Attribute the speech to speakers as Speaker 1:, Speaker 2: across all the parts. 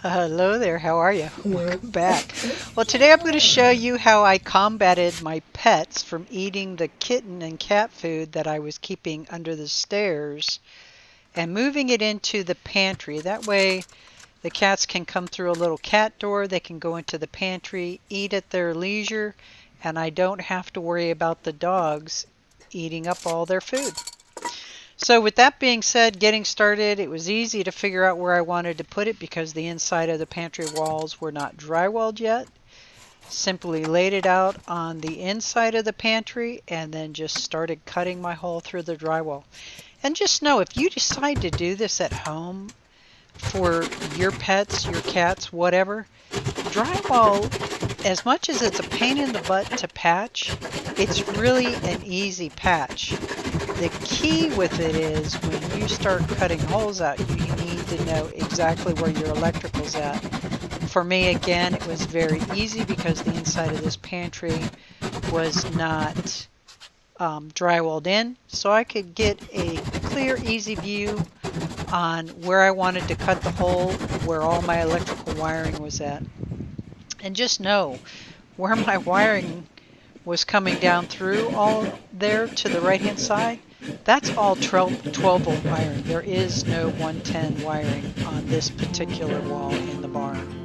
Speaker 1: Hello there, how are you? Welcome back. Well, today I'm going to show you how I combated my pets from eating the kitten and cat food that I was keeping under the stairs and moving it into the pantry. That way the cats can come through a little cat door, they can go into the pantry, eat at their leisure, and I don't have to worry about the dogs eating up all their food. So with that being said, getting started, it was easy to figure out where I wanted to put it because the inside of the pantry walls were not drywalled yet. Simply laid it out on the inside of the pantry and then just started cutting my hole through the drywall. And just know, if you decide to do this at home for your pets, your cats, whatever, drywall, as much as it's a pain in the butt to patch, it's really an easy patch. The key with it is when you start cutting holes out, you need to know exactly where your electrical's at. For me, again, it was very easy because the inside of this pantry was not drywalled in, so I could get a clear, easy view on where I wanted to cut the hole, where all my electrical wiring was at. And just know where my wiring was coming down through all there to the right hand side, that's all 12 volt wiring. There is no 110 wiring on this particular wall in the barn.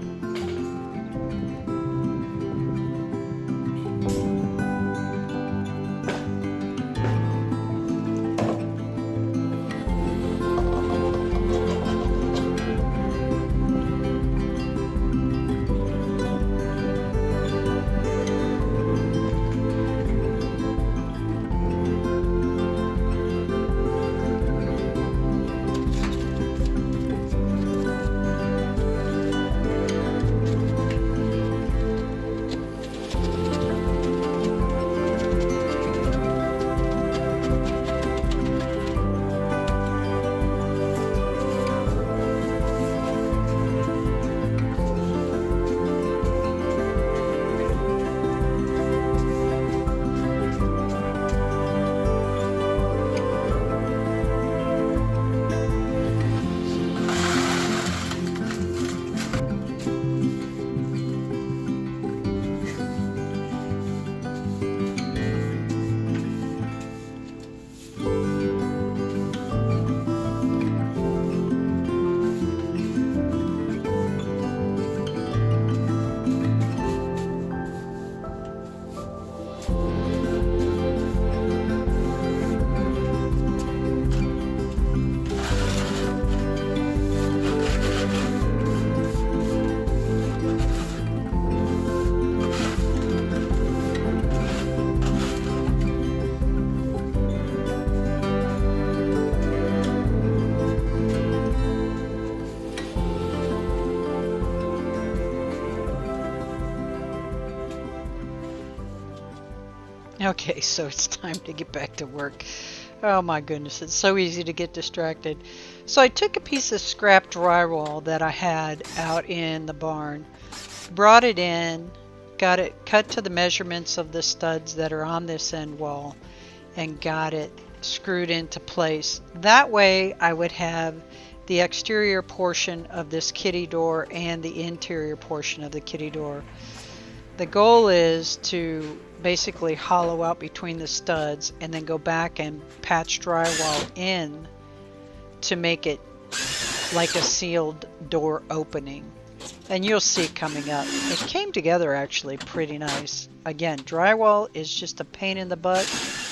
Speaker 1: Okay, so it's time to get back to work. Oh my goodness, it's so easy to get distracted. So I took a piece of scrap drywall that I had out in the barn, brought it in, got it cut to the measurements of the studs that are on this end wall, and got it screwed into place. That way I would have the exterior portion of this kitty door and the interior portion of the kitty door. The goal is to basically hollow out between the studs and then go back and patch drywall in to make it like a sealed door opening. And you'll see it coming up. It came together actually pretty nice. Again, drywall is just a pain in the butt.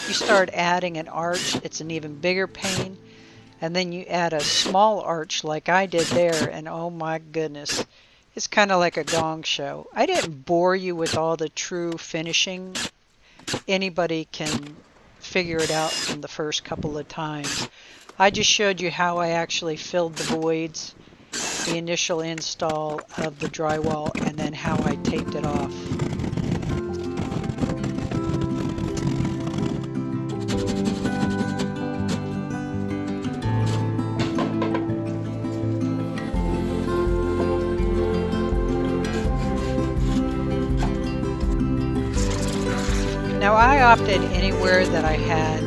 Speaker 1: You start adding an arch, it's an even bigger pain. And then you add a small arch like I did there, and oh my goodness. It's kind of like a gong show. I didn't bore you with all the true finishing. Anybody can figure it out from the first couple of times. I just showed you how I actually filled the voids, the initial install of the drywall, and then how I taped it off. Now I opted anywhere that I had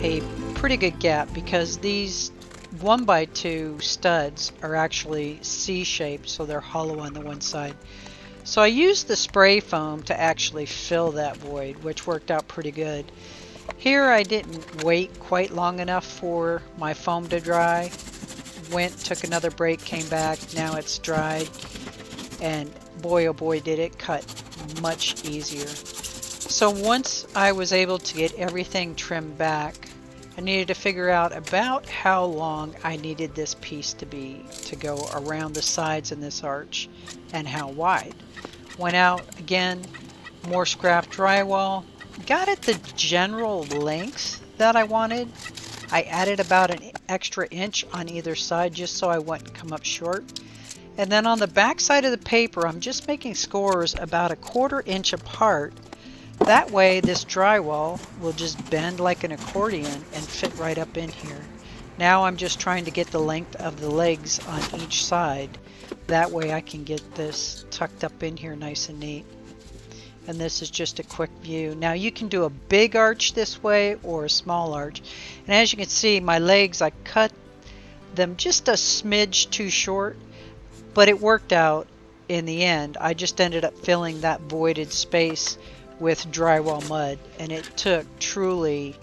Speaker 1: a pretty good gap because these 1x2 studs are actually C-shaped, so they're hollow on the one side. So I used the spray foam to actually fill that void, which worked out pretty good. Here I didn't wait quite long enough for my foam to dry. Took another break, came back, now it's dried, and boy oh boy did it cut much easier. So once I was able to get everything trimmed back, I needed to figure out about how long I needed this piece to be to go around the sides in this arch and how wide. Went out again, more scrap drywall, got it the general length that I wanted. I added about an extra inch on either side just so I wouldn't come up short. And then on the back side of the paper, I'm just making scores about 1/4 inch apart. That way this drywall will just bend like an accordion and fit right up in here. Now I'm just trying to get the length of the legs on each side. That way I can get this tucked up in here nice and neat. And this is just a quick view. Now you can do a big arch this way or a small arch. And as you can see, my legs, I cut them just a smidge too short, but it worked out in the end. I just ended up filling that voided space with drywall mud, and it took truly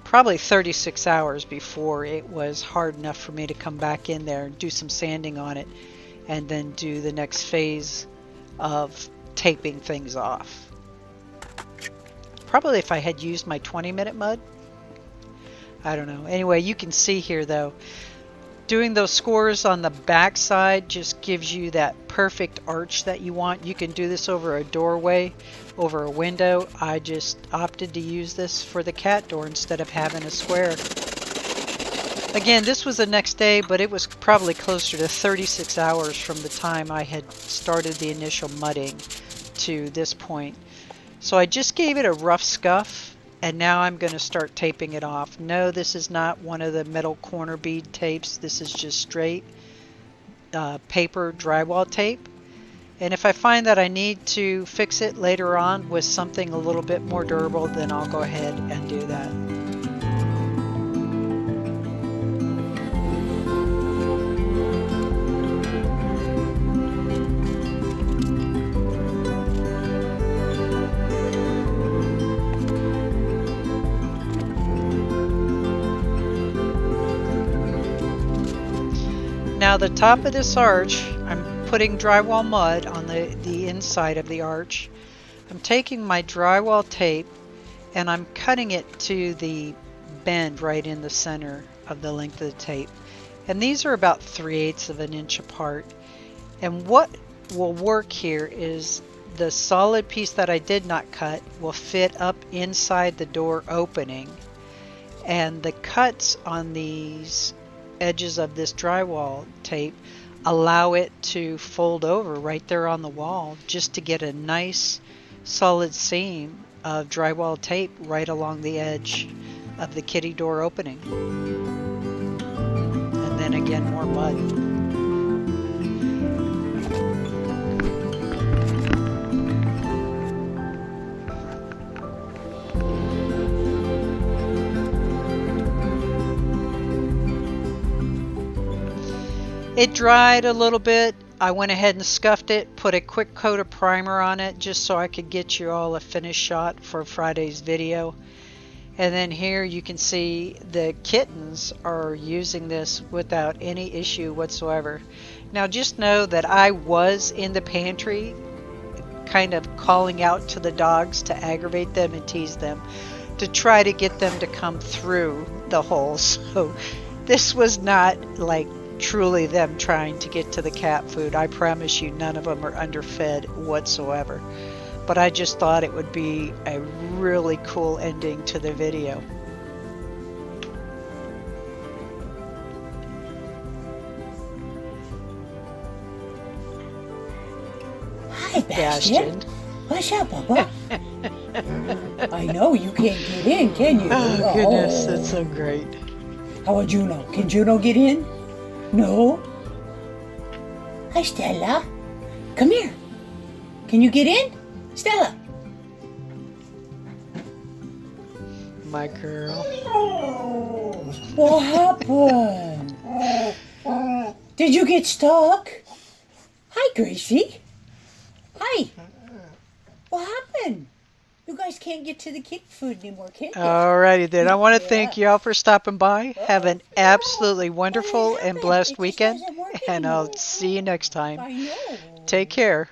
Speaker 1: probably 36 hours before it was hard enough for me to come back in there and do some sanding on it and then do the next phase of taping things off. Probably if I had used my 20-minute mud. I don't know. Anyway, you can see here though, doing those scores on the back side just gives you that perfect arch that you want. You can do this over a doorway, over a window. I just opted to use this for the cat door instead of having a square. Again, this was the next day, but it was probably closer to 36 hours from the time I had started the initial mudding to this point. So I just gave it a rough scuff, and now I'm going to start taping it off. No, this is not one of the metal corner bead tapes. This is just straight paper drywall tape. And if I find that I need to fix it later on with something a little bit more durable, then I'll go ahead and do that. Now the top of this arch, I'm putting drywall mud on the inside of the arch. I'm taking my drywall tape and I'm cutting it to the bend right in the center of the length of the tape. And these are about 3/8 of an inch apart. And what will work here is the solid piece that I did not cut will fit up inside the door opening. And the cuts on these edges of this drywall tape allow it to fold over right there on the wall just to get a nice solid seam of drywall tape right along the edge of the kitty door opening. And then again, more mud. It dried a little bit. I went ahead and scuffed it, put a quick coat of primer on it just so I could get you all a finished shot for Friday's video. And then here you can see the kittens are using this without any issue whatsoever. Now just know that I was in the pantry kind of calling out to the dogs to aggravate them and tease them to try to get them to come through the holes. So this was not like truly them trying to get to the cat food. I promise you none of them are underfed whatsoever. But I just thought it would be a really cool ending to the video.
Speaker 2: Hi, Bastion. What's up, Bubba? I know you can't get in, can you?
Speaker 1: Oh, goodness, that's so great.
Speaker 2: How about Juno? Can Juno get in? No? Hi, Stella. Come here. Can you get in? Stella.
Speaker 1: My girl.
Speaker 2: What happened? Did you get stuck? Hi, Gracie. Hi. What happened? You guys can't get to the kitty food anymore, can you?
Speaker 1: Alrighty then. I want to
Speaker 2: Yeah.
Speaker 1: thank you all for stopping by. Have an absolutely
Speaker 2: What
Speaker 1: wonderful and
Speaker 2: happened?
Speaker 1: blessed
Speaker 2: It just
Speaker 1: weekend,
Speaker 2: doesn't work
Speaker 1: and I'll
Speaker 2: anymore.
Speaker 1: see you next time.
Speaker 2: I know.
Speaker 1: Take care.